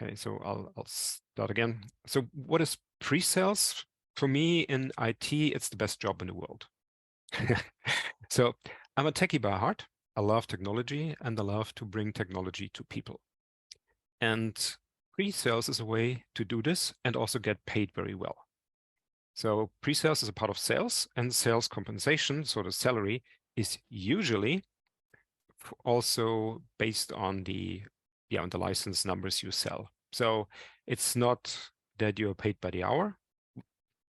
Okay, so I'll start again. So what is pre-sales? For me in IT, it's the best job in the world. So I'm a techie by heart. I love technology and I love to bring technology to people. And pre-sales is a way to do this and also get paid very well. So pre-sales is a part of sales, and sales compensation, so the salary, is usually also based on the license numbers you sell. So it's not that you're paid by the hour.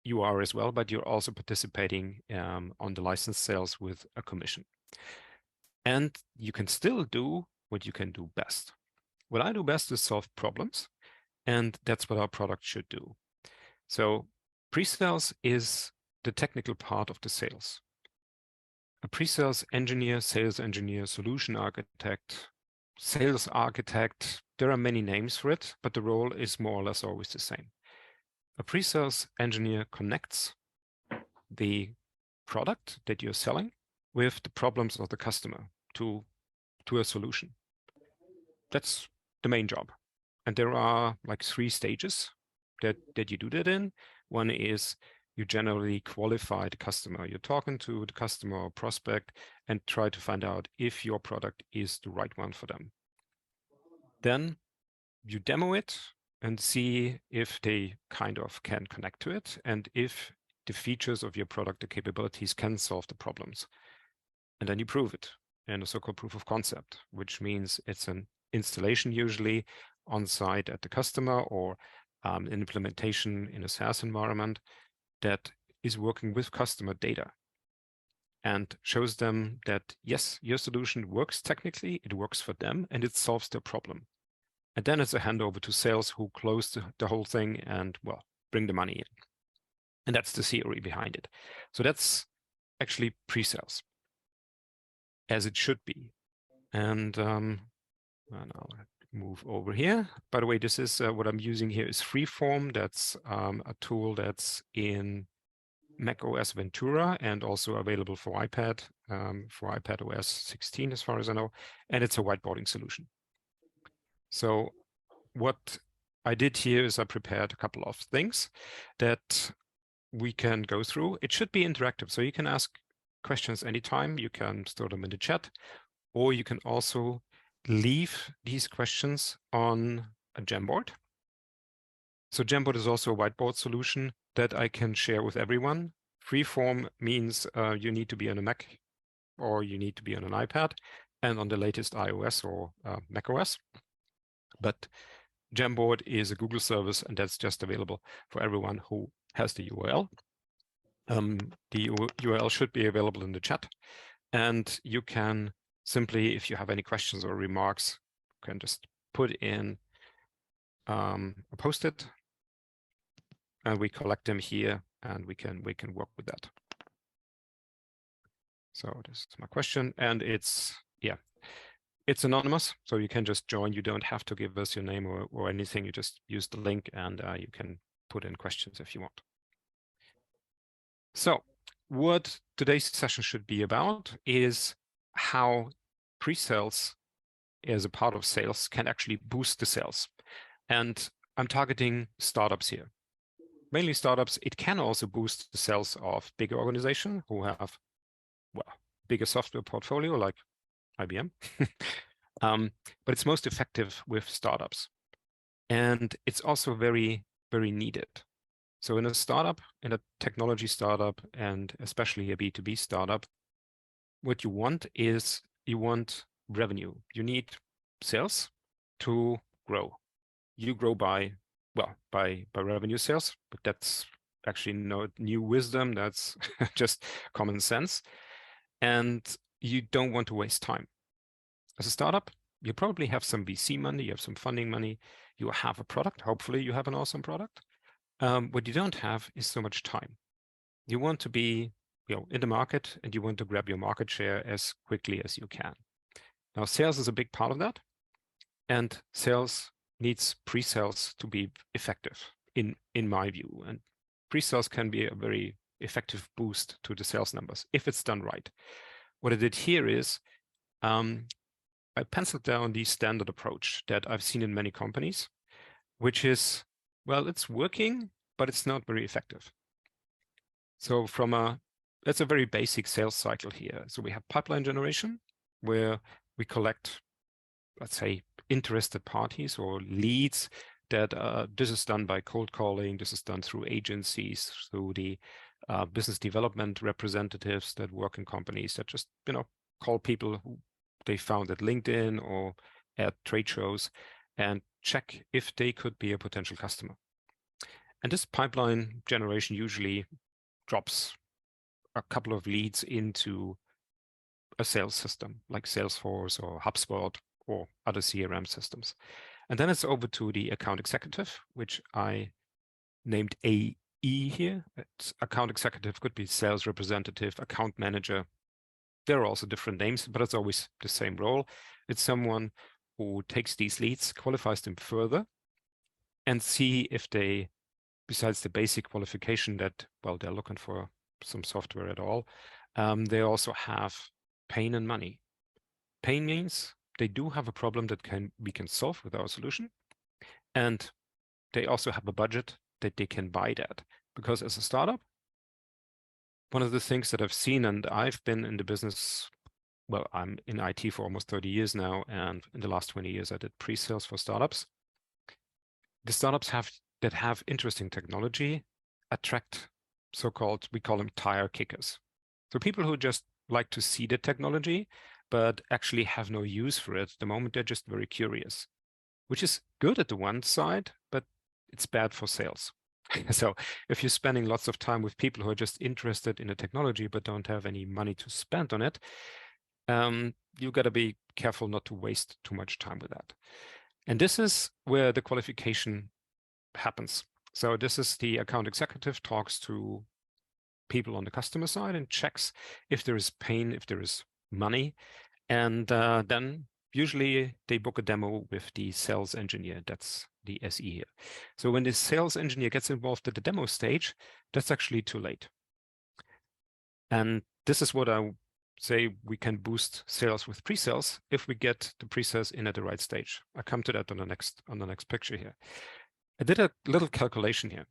You are as well, but you're also participating on the license sales with a commission. And you can still do what you can do best. What I do best is solve problems, and that's what our product should do. So pre-sales is the technical part of the sales. A pre-sales engineer, sales engineer, solution architect, sales architect, there are many names for it, but the role is more or less always the same. A pre-sales engineer connects the product that you're selling with the problems of the customer to a solution. That's the main job. And there are like 3 stages that you do that in. One is you generally qualify the customer. You're talking to the customer or prospect and try to find out if your product is the right one for them. Then you demo it and see if they kind of can connect to it and if the features of your product, the capabilities, can solve the problems. And then you prove it in a so-called proof of concept, which means it's an installation usually on site at the customer or an implementation in a SaaS environment that is working with customer data and shows them that, yes, your solution works technically, it works for them, and it solves their problem. And then it's a handover to sales who close the whole thing and, well, bring the money in. And that's the theory behind it. So that's actually pre-sales, as it should be. And I'll move over here. By the way, this is what I'm using here is Freeform. That's a tool that's in Mac OS Ventura and also available for iPad OS 16, as far as I know. And it's a whiteboarding solution. So what I did here is I prepared a couple of things that we can go through. It should be interactive, so you can ask questions anytime. You can store them in the chat, or you can also leave these questions on a Jamboard. So Jamboard is also a whiteboard solution that I can share with everyone. Freeform means you need to be on a Mac or you need to be on an iPad and on the latest iOS or Mac OS. But Jamboard is a Google service, and that's just available for everyone who has the URL. The URL should be available in the chat, and you can simply, if you have any questions or remarks, you can just put in a post-it, and we collect them here, and we can work with that. So this is my question, and it's anonymous, so you can just join. You don't have to give us your name or anything. You just use the link, and you can put in questions if you want. So what today's session should be about is how pre-sales as a part of sales can actually boost the sales. And I'm targeting startups here, mainly startups. It can also boost the sales of bigger organizations who have, well, bigger software portfolio like IBM. But it's most effective with startups. And it's also very, very needed. So in a startup, in a technology startup, and especially a B2B startup, what you want is you want revenue. You need sales to grow. You grow by revenue sales, but that's actually no new wisdom. That's just common sense. And you don't want to waste time. As a startup, you probably have some VC money, you have some funding money, you have a product. Hopefully you have an awesome product. What you don't have is so much time. You want to be in the market, and you want to grab your market share as quickly as you can. Now, sales is a big part of that, and sales needs pre-sales to be effective, in my view. And pre-sales can be a very effective boost to the sales numbers if it's done right. What I did here is I penciled down the standard approach that I've seen in many companies. which is, well, it's working, but it's not very effective. So that's a very basic sales cycle here. So we have pipeline generation, where we collect, let's say, interested parties or leads that this is done by cold calling. This is done through agencies, through the business development representatives that work in companies that just, call people who they found at LinkedIn or at trade shows and check if they could be a potential customer. And this pipeline generation usually drops a couple of leads into a sales system like Salesforce or HubSpot or other CRM systems. And then it's over to the account executive, which I named AE here. It's account executive, could be sales representative, account manager. There are also different names, but it's always the same role. It's someone who takes these leads, qualifies them further, and see if they, besides the basic qualification that, well, they're looking for some software at all, they also have pain and money. Pain means they do have a problem that we can solve with our solution, and they also have a budget that they can buy that. Because as a startup, one of the things that I've seen, and I've been in the business, well, I'm in IT for almost 30 years now, and in the last 20 years I did pre-sales for startups. The startups that have interesting technology attract so-called, we call them tire kickers. So people who just like to see the technology, but actually have no use for it at the moment. They're just very curious, which is good at the one side, but it's bad for sales. So if you're spending lots of time with people who are just interested in the technology, but don't have any money to spend on it, you got to be careful not to waste too much time with that. And this is where the qualification happens. So this is the account executive talks to people on the customer side and checks if there is pain, if there is money. And then usually they book a demo with the sales engineer. That's the SE here. So when the sales engineer gets involved at the demo stage, that's actually too late. And this is what I say we can boost sales with pre-sales if we get the pre-sales in at the right stage. I come to that on the next picture here. I did a little calculation here.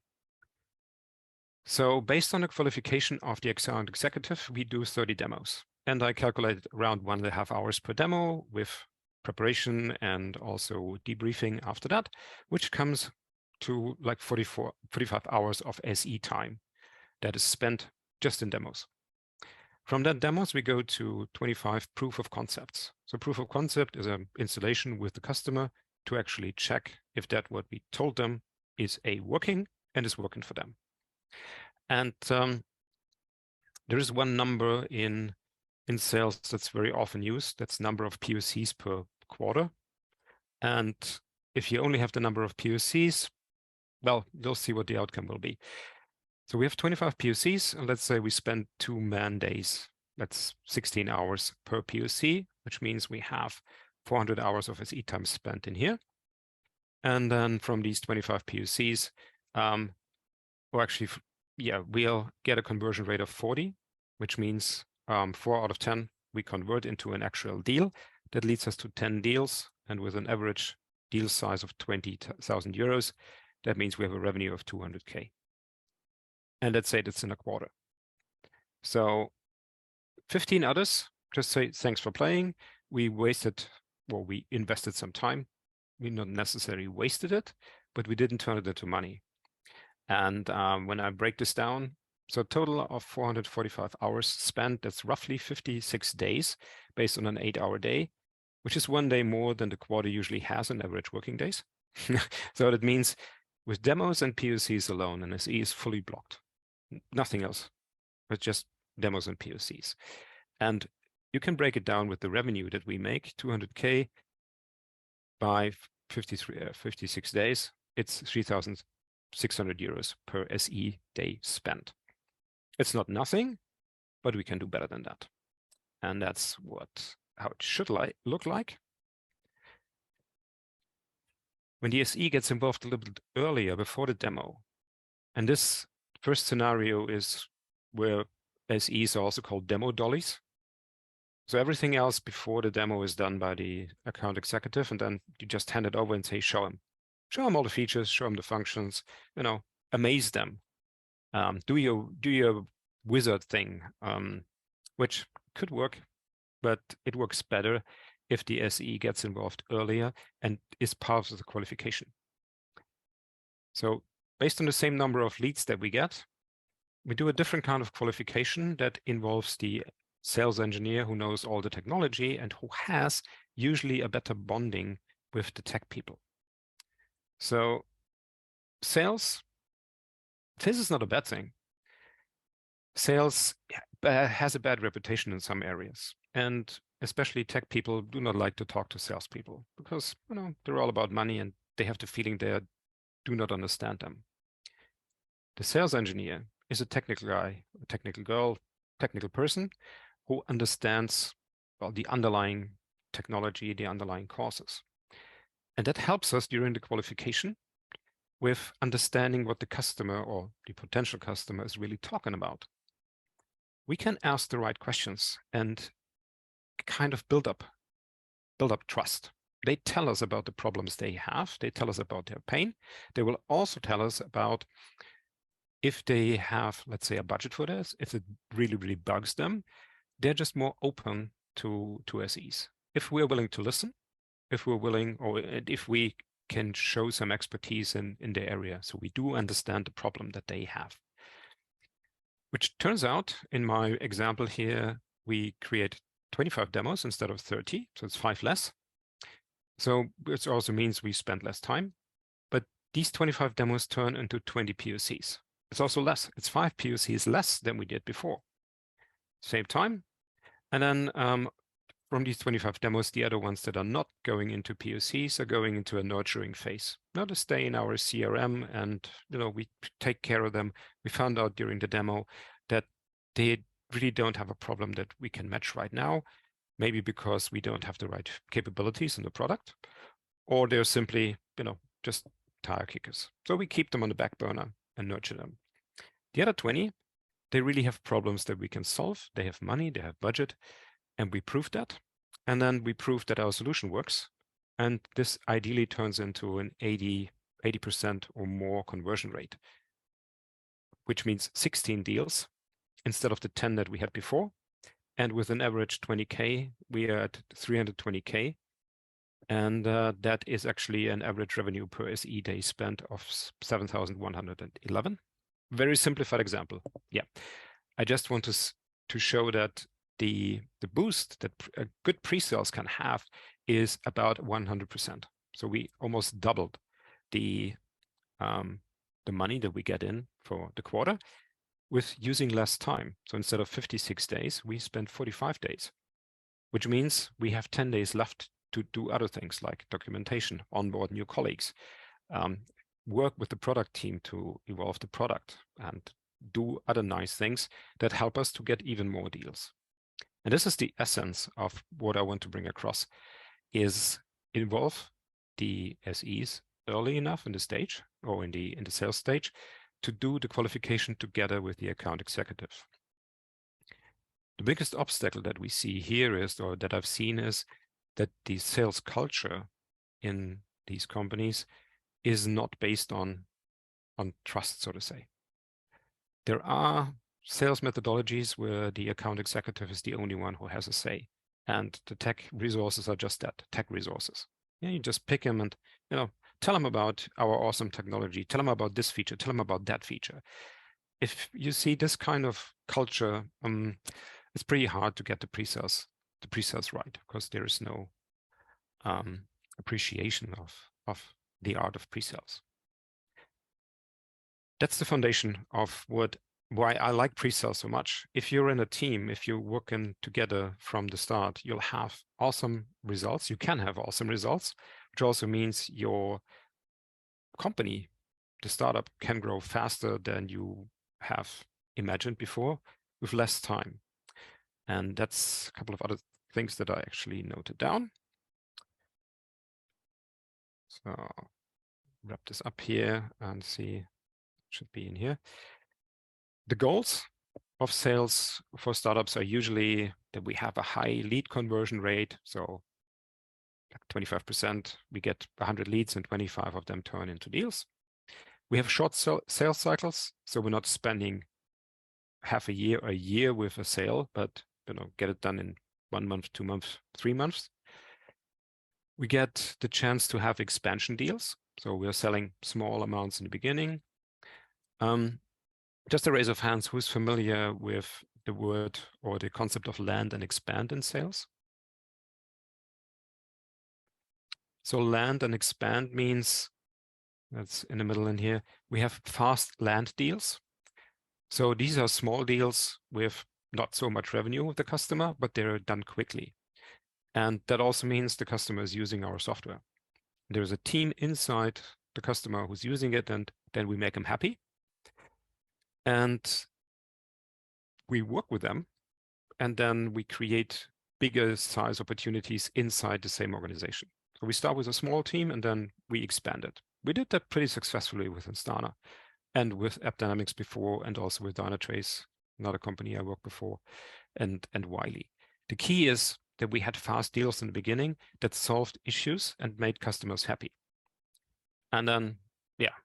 So based on the qualification of the account executive, we do 30 demos. And I calculated around 1.5 hours per demo with preparation and also debriefing after that, which comes to like 45 hours of SE time that is spent just in demos. From that demos, we go to 25 proof of concepts. So proof of concept is an installation with the customer to actually check if that what we told them is working and is working for them. And there is one number in sales that's very often used. That's number of POCs per quarter. And if you only have the number of POCs, well, you'll see what the outcome will be. So we have 25 POCs, and let's say we spend 2 man days. That's 16 hours per POC, which means we have 400 hours of SE time spent in here. And then from these 25 POCs, or actually, yeah, we'll get a conversion rate of 40, which means 4 out of 10 we convert into an actual deal. That leads us to 10 deals, and with an average deal size of 20,000 euros, that means we have a revenue of 200K. And let's say that's in a quarter. So 15 others just say, thanks for playing. We invested some time. We not necessarily wasted it, but we didn't turn it into money. And when I break this down, so a total of 445 hours spent, that's roughly 56 days based on an 8-hour day, which is 1 day more than the quarter usually has in average working days. So that means with demos and POCs alone, and SE is fully blocked. Nothing else, but just demos and POCs. And you can break it down with the revenue that we make, 200K by 56 days. It's 3,600 euros per SE day spent. It's not nothing, but we can do better than that. And that's how it should look like. When the SE gets involved a little bit earlier before the demo, and this first scenario is where SEs are also called demo dollies. So everything else before the demo is done by the account executive, and then you just hand it over and say, show Show them all the features, show them the functions, amaze them. Do your wizard thing, which could work, but it works better if the SE gets involved earlier and is part of the qualification. So based on the same number of leads that we get, we do a different kind of qualification that involves the sales engineer who knows all the technology and who has usually a better bonding with the tech people. So sales, this is not a bad thing. Sales has a bad reputation in some areas, and especially tech people do not like to talk to salespeople because they're all about money and they have the feeling they do not understand them. The sales engineer is a technical guy, a technical girl, technical person who understands, well, the underlying technology, the underlying causes. And that helps us during the qualification with understanding what the customer or the potential customer is really talking about. We can ask the right questions and kind of build up trust. They tell us about the problems they have. They tell us about their pain. They will also tell us about if they have, let's say, a budget for this, if it really, really bugs them. They're just more open to SEs. If we're willing to listen, if we're willing, or if we can show some expertise in the area, so we do understand the problem that they have. Which turns out, in my example here, we create 25 demos instead of 30, so it's 5 less. So it also means we spend less time, but these 25 demos turn into 20 POCs. It's also less. It's 5 POCs less than we did before. Same time. And then from these 25 demos, the other ones that are not going into POCs are going into a nurturing phase. Now to stay in our CRM and we take care of them. We found out during the demo that they really don't have a problem that we can match right now, maybe because we don't have the right capabilities in the product, or they're simply just tire kickers. So we keep them on the back burner and nurture them. The other 20, they really have problems that we can solve. They have money, they have budget, and we proved that. And then we proved that our solution works. And this ideally turns into an 80% or more conversion rate, which means 16 deals instead of the 10 that we had before. And with an average 20K, we are at 320K. And that is actually an average revenue per SE day spent of 7,111. Very simplified example. Yeah, I just want to show that the boost that a good pre-sales can have is about 100%. So we almost doubled the money that we get in for the quarter with using less time. So instead of 56 days, we spent 45 days, which means we have 10 days left to do other things like documentation, onboard new colleagues, work with the product team to evolve the product, and do other nice things that help us to get even more deals. And this is the essence of what I want to bring across, is involve the SEs early enough in the stage or in the sales stage to do the qualification together with the account executive. The biggest obstacle that we see here is, or that I've seen, is that the sales culture in these companies is not based on trust, so to say. There are sales methodologies where the account executive is the only one who has a say, and the tech resources are just that, tech resources. Yeah, you just pick them and tell them about our awesome technology, tell them about this feature, tell them about that feature. If you see this kind of culture, it's pretty hard to get the pre-sales right, because there is no appreciation of the art of pre-sales. That's the foundation of why I like pre-sales so much. If you're in a team, if you're working together from the start, you'll have awesome results. You can have awesome results, which also means your company, the startup, can grow faster than you have imagined before with less time. And that's a couple of other things that I actually noted down. So wrap this up here and see, should be in here. The goals of sales for startups are usually that we have a high lead conversion rate. So like 25%, we get 100 leads and 25 of them turn into deals. We have short sales cycles, so we're not spending half a year with a sale, but get it done in 1 month, 2 months, 3 months. We get the chance to have expansion deals. So we're selling small amounts in the beginning. Just a raise of hands, who's familiar with the word or the concept of land and expand in sales? So land and expand means, that's in the middle in here, we have fast land deals. So these are small deals with not so much revenue with the customer, but they're done quickly. And that also means the customer is using our software. There's a team inside the customer who's using it, and then we make them happy. And we work with them, and then we create bigger size opportunities inside the same organization. So we start with a small team, and then we expand it. We did that pretty successfully with Instana and with AppDynamics before, and also with Dynatrace, another company I worked before, and Wiley. The key is that we had fast deals in the beginning that solved issues and made customers happy. And then, yeah,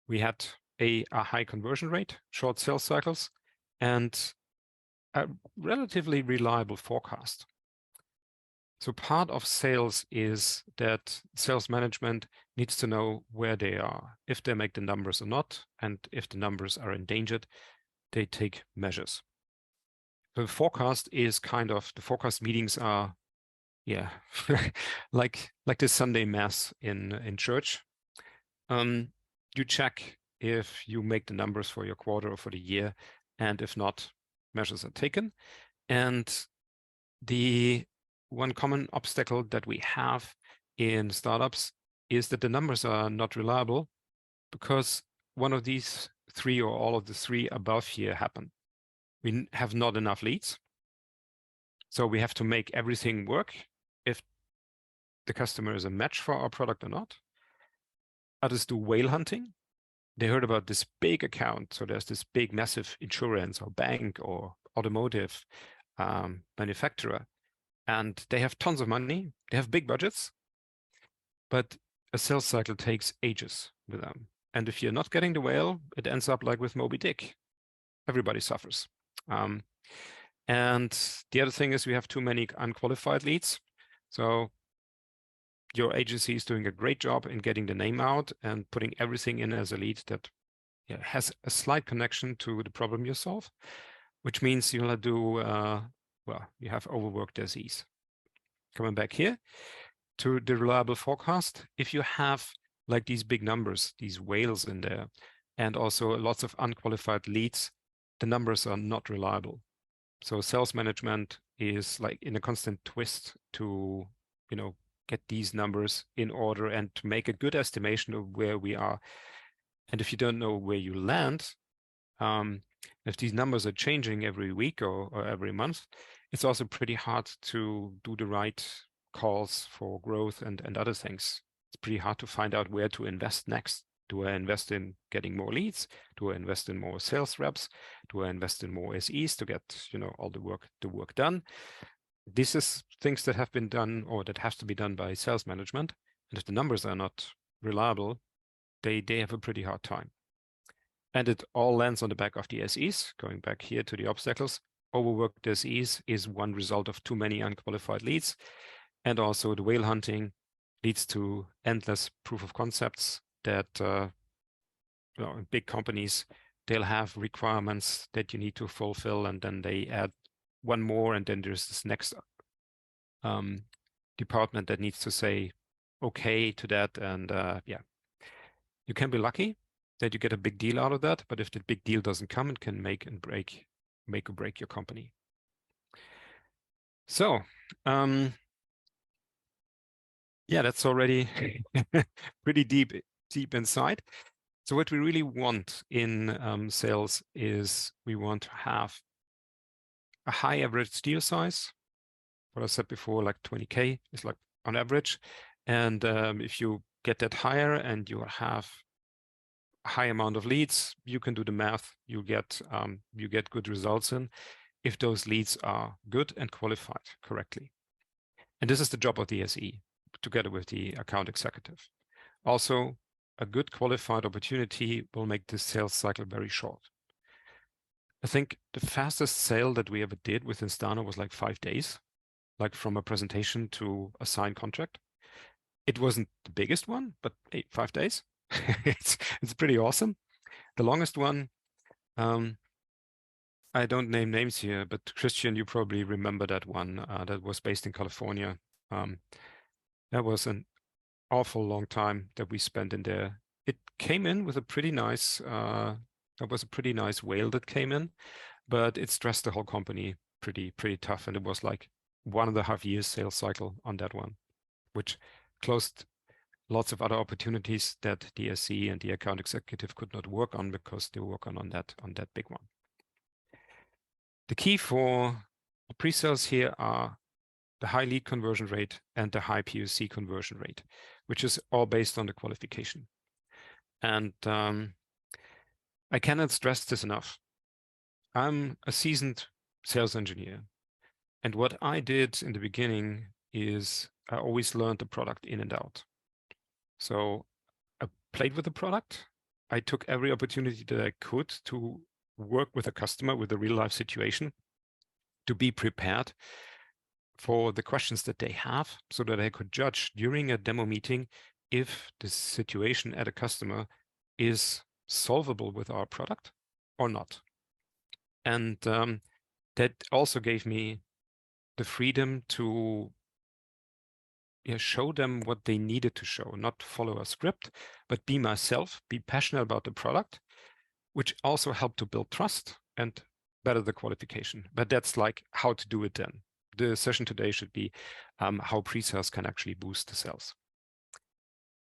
we had a high conversion rate, short sales cycles, and a relatively reliable forecast. So part of sales is that sales management needs to know where they are, if they make the numbers or not, and if the numbers are endangered, they take measures. The forecast is the forecast meetings are, yeah, like the Sunday mass in church. You check if you make the numbers for your quarter or for the year, and if not, measures are taken. And the one common obstacle that we have in startups is that the numbers are not reliable because one of these three or all of the three above here happen. We have not enough leads. So we have to make everything work if the customer is a match for our product or not. Others do whale hunting. They heard about this big account. So there's this big, massive insurance or bank or automotive manufacturer, and they have tons of money. They have big budgets, but a sales cycle takes ages with them. And if you're not getting the whale, it ends up like with Moby Dick. Everybody suffers. And the other thing is we have too many unqualified leads. So your agency is doing a great job in getting the name out and putting everything in as a lead that has a slight connection to the problem you solve, which means you'll do, you have overworked SEs. Coming back here to the reliable forecast, if you have like these big numbers, these whales in there, and also lots of unqualified leads, the numbers are not reliable. So sales management is like in a constant twist to, get these numbers in order and to make a good estimation of where we are. And if you don't know where you land, if these numbers are changing every week or every month, it's also pretty hard to do the right calls for growth and other things. It's pretty hard to find out where to invest next. Do I invest in getting more leads? Do I invest in more sales reps? Do I invest in more SEs to get, all the work done? This is things that have been done or that have to be done by sales management. And if the numbers are not reliable, they have a pretty hard time. And it all lands on the back of the SEs. Going back here to the obstacles, overworked SEs is one result of too many unqualified leads. And also the whale hunting leads to endless proof of concepts that in big companies, they'll have requirements that you need to fulfill, and then they add one more, and then there's this next department that needs to say okay to that. And you can be lucky that you get a big deal out of that, but if the big deal doesn't come, it can make or break your company. So that's already pretty deep inside. So what we really want in sales is we want to have a high average deal size. What I said before, like 20K is like on average. And if you get that higher and you have a high amount of leads, you can do the math. You get good results in if those leads are good and qualified correctly. And this is the job of the SE, together with the account executive. Also, a good qualified opportunity will make this sales cycle very short. I think the fastest sale that we ever did with Instano was like 5 days, like from a presentation to a signed contract. It wasn't the biggest one, but hey, 5 days. it's pretty awesome. The longest one, I don't name names here, but Christian, you probably remember that one that was based in California. That was an awful long time that we spent in there. It came in with a pretty nice, that was a pretty nice whale that came in, but it stressed the whole company pretty tough. And it was like 1.5 years sales cycle on that one, which closed lots of other opportunities that the SE and the account executive could not work on because they were working on that big one. The key for pre-sales here are the high lead conversion rate and the high POC conversion rate, which is all based on the qualification. And I cannot stress this enough. I'm a seasoned sales engineer. And what I did in the beginning is I always learned the product in and out. So I played with the product. I took every opportunity that I could to work with a customer with a real life situation, to be prepared for the questions that they have so that I could judge during a demo meeting if the situation at a customer is solvable with our product or not. And that also gave me the freedom to show them what they needed to show, not follow a script, but be myself, be passionate about the product, which also helped to build trust and better the qualification. But that's like how to do it then. The session today should be how pre-sales can actually boost the sales.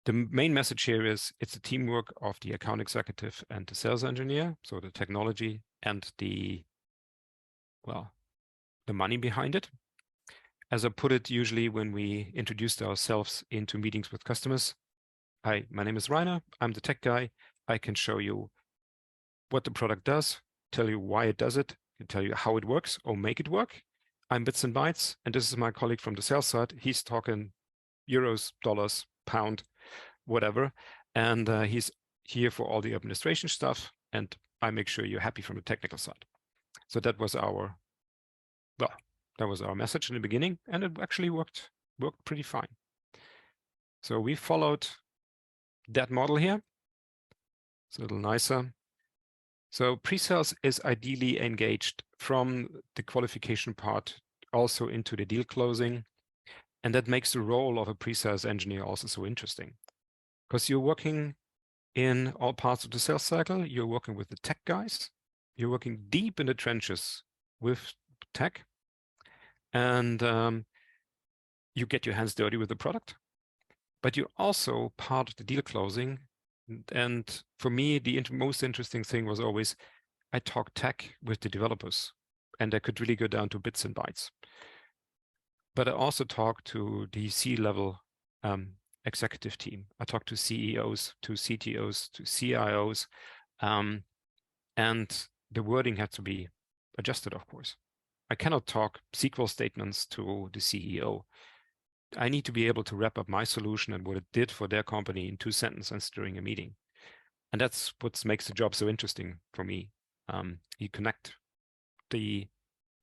The main message here is it's a teamwork of the account executive and the sales engineer, so the technology and the money behind it. As I put it usually when we introduced ourselves into meetings with customers, hi, my name is Rainer, I'm the tech guy. I can show you what the product does, tell you why it does it, and tell you how it works or make it work. I'm Bits and Bytes, and this is my colleague from the sales side. He's talking euros, dollars, pound, whatever. And he's here for all the administration stuff, and I make sure you're happy from the technical side. So that was our message in the beginning, and it actually worked pretty fine. So we followed that model here. It's a little nicer. So pre-sales is ideally engaged from the qualification part also into the deal closing. And that makes the role of a pre-sales engineer also so interesting, because you're working in all parts of the sales cycle. You're working with the tech guys. You're working deep in the trenches with tech. And you get your hands dirty with the product. But you're also part of the deal closing. And for me, the most interesting thing was always I talked tech with the developers, and I could really go down to bits and bytes. But I also talked to the C-level executive team. I talked to CEOs, to CTOs, to CIOs, and the wording had to be adjusted, of course. I cannot talk SQL statements to the CEO. I need to be able to wrap up my solution and what it did for their company in 2 sentences during a meeting. And that's what makes the job so interesting for me. You connect the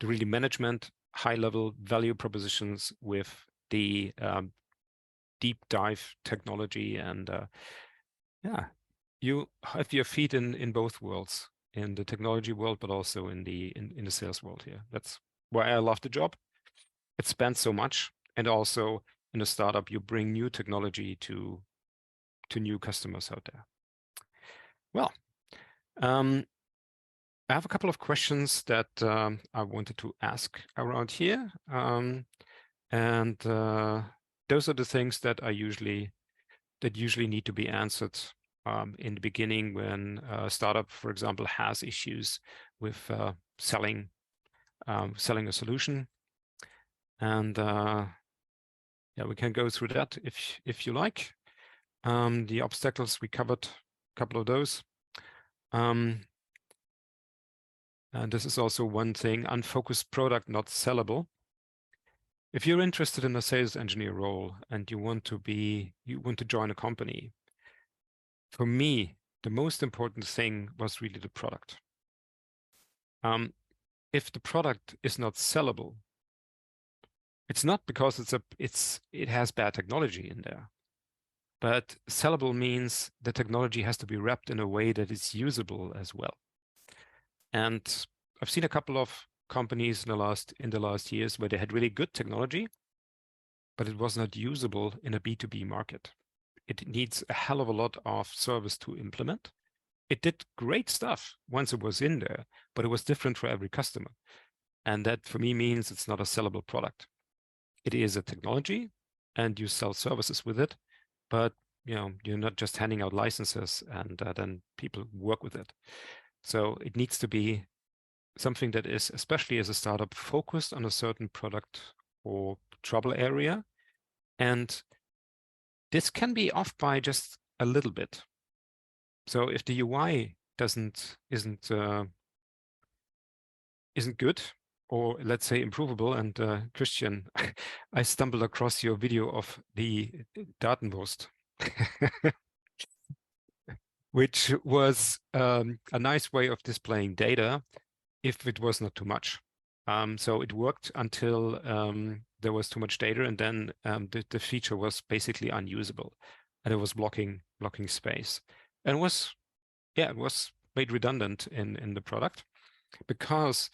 really management, high-level value propositions with the deep dive technology, and you have your feet in both worlds, in the technology world, but also in the sales world here. That's why I love the job. It spans so much, and also in a startup, you bring new technology to new customers out there. Well, I have a couple of questions that I wanted to ask around here. And those are the things that usually need to be answered in the beginning when a startup, for example, has issues with selling a solution. And we can go through that if you like. The obstacles, we covered a couple of those. And this is also one thing: unfocused product, not sellable. If you're interested in a sales engineer role and you want to join a company, for me, the most important thing was really the product. If the product is not sellable, it's not because it has bad technology in there, but sellable means the technology has to be wrapped in a way that is usable as well. And I've seen a couple of companies in the last years where they had really good technology, but it was not usable in a B2B market. It needs a hell of a lot of service to implement. It did great stuff once it was in there, but it was different for every customer. And that for me means it's not a sellable product. It is a technology and you sell services with it, but you're not just handing out licenses and then people work with it. So it needs to be something that is, especially as a startup, focused on a certain product or trouble area. And this can be off by just a little bit. So if the UI isn't good, or let's say improvable, and Christian, I stumbled across your video of the Datenwurst, which was a nice way of displaying data if it was not too much. So it worked until there was too much data, and then the feature was basically unusable, and it was blocking space, and it was made redundant in the product because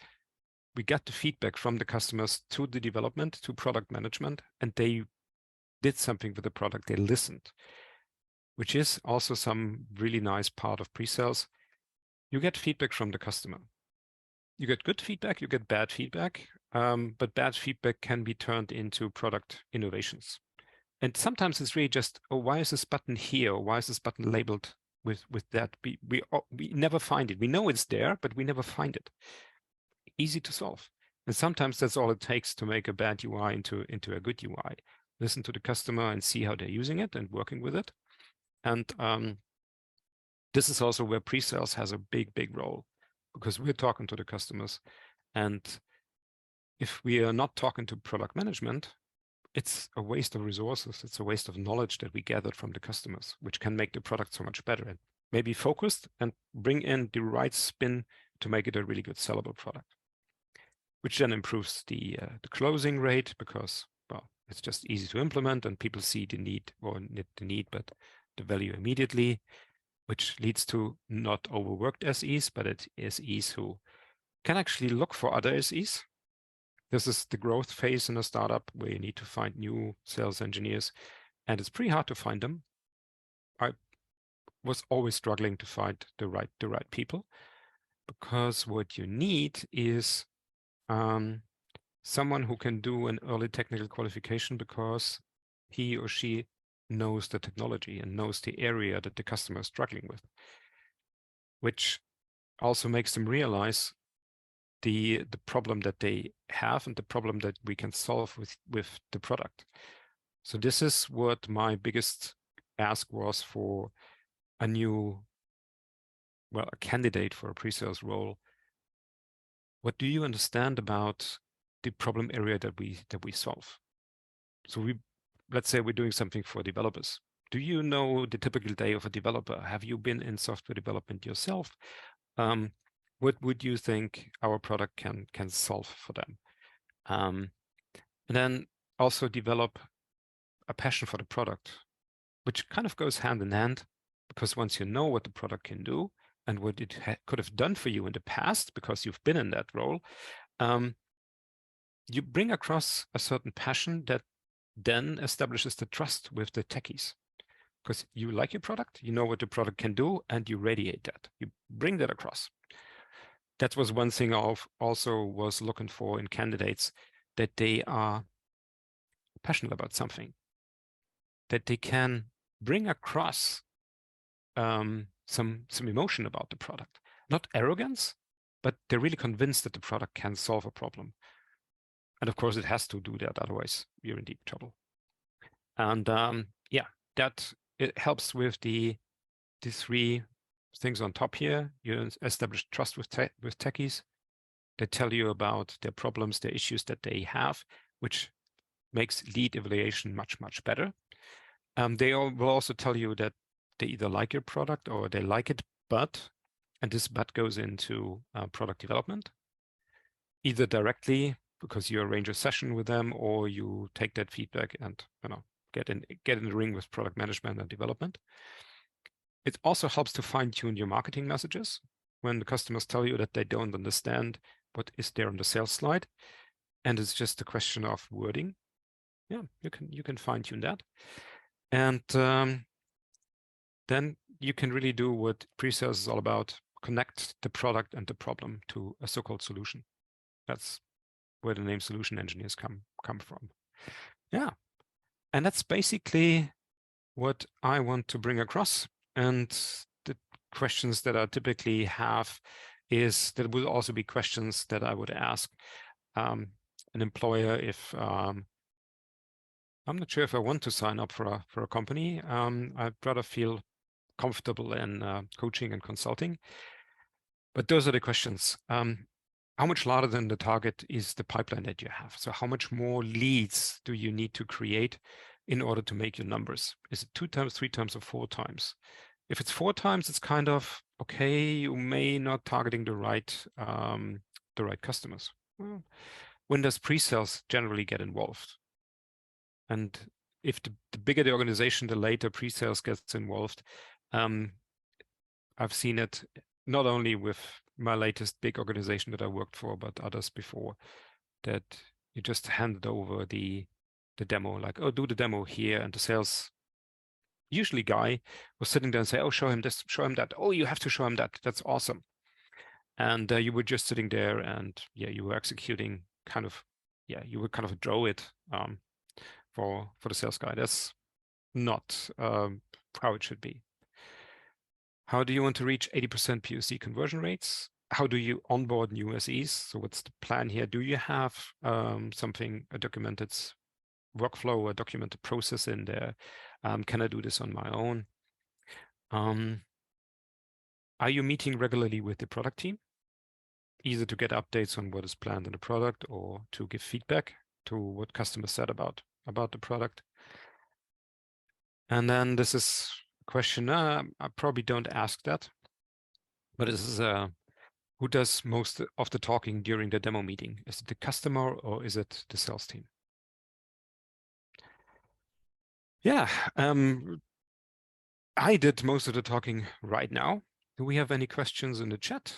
we got the feedback from the customers to the development, to product management, and they did something with the product. They listened, which is also some really nice part of pre-sales. You get feedback from the customer. You get good feedback, you get bad feedback, but bad feedback can be turned into product innovations. And sometimes it's really just, oh, why is this button here? Or why is this button labeled with that? We never find it. We know it's there, but we never find it. Easy to solve. And sometimes that's all it takes to make a bad UI into a good UI. Listen to the customer and see how they're using it and working with it. And this is also where pre-sales has a big role, because we're talking to the customers. And if we are not talking to product management, it's a waste of resources. It's a waste of knowledge that we gathered from the customers, which can make the product so much better and maybe focused and bring in the right spin to make it a really good sellable product, which then improves the closing rate because, well, it's just easy to implement and people see the need, or not the need, but the value immediately, which leads to not overworked SEs, but it SEs who can actually look for other SEs. This is the growth phase in a startup where you need to find new sales engineers, and it's pretty hard to find them. I was always struggling to find the right people, because what you need is someone who can do an early technical qualification because he or she knows the technology and knows the area that the customer is struggling with, which also makes them realize the problem that they have and the problem that we can solve with the product. So this is what my biggest ask was for a candidate for a pre-sales role. What do you understand about the problem area that we solve? So let's say we're doing something for developers. Do you know the typical day of a developer? Have you been in software development yourself? What would you think our product can solve for them? And then also develop a passion for the product, which kind of goes hand in hand, because once you know what the product can do and what it could have done for you in the past, because you've been in that role, you bring across a certain passion that then establishes the trust with the techies, because you like your product, you know what the product can do, and you radiate that. You bring that across. That was one thing I also was looking for in candidates, that they are passionate about something, that they can bring across some emotion about the product. Not arrogance, but they're really convinced that the product can solve a problem. And of course, it has to do that, otherwise you're in deep trouble. And that it helps with the three things on top here. You establish trust with techies. They tell you about their problems, their issues that they have, which makes lead evaluation much, much better. They will also tell you that they either like your product or they like it, but, and this but goes into product development, either directly because you arrange a session with them, or you take that feedback and get in the ring with product management and development. It also helps to fine-tune your marketing messages when the customers tell you that they don't understand what is there on the sales slide, and it's just a question of wording. Yeah, you can fine-tune that, and then you can really do what pre-sales is all about: connect the product and the problem to a so-called solution. That's where the name solution engineers come from. Yeah, and that's basically what I want to bring across. And the questions that I typically have is that will also be questions that I would ask an employer if I'm not sure if I want to sign up for a company. I'd rather feel comfortable in coaching and consulting. But those are the questions. How much larger than the target is the pipeline that you have? So how much more leads do you need to create in order to make your numbers? Is it 2 times, 3 times, or 4 times? If it's 4 times, it's kind of okay. You may not targeting the right customers. Well, when does pre-sales generally get involved? And if the bigger the organization, the later pre-sales gets involved. I've seen it not only with my latest big organization that I worked for, but others before, that you just handed over the demo, like, oh, do the demo here, and the sales usually guy was sitting there and say, oh, show him this, show him that. Oh, you have to show him that. That's awesome. And you were just sitting there, and yeah, you were executing kind of, yeah, you would kind of draw it for the sales guy. That's not how it should be. How do you want to reach 80% POC conversion rates? How do you onboard new SEs? So what's the plan here? Do you have something, a documented workflow, a documented process in there? Can I do this on my own? Are you meeting regularly with the product team, either to get updates on what is planned in the product or to give feedback to what customers said about the product? And then this is a question, I probably don't ask that, but this is who does most of the talking during the demo meeting? Is it the customer or is it the sales team? Yeah, I did most of the talking right now. Do we have any questions in the chat?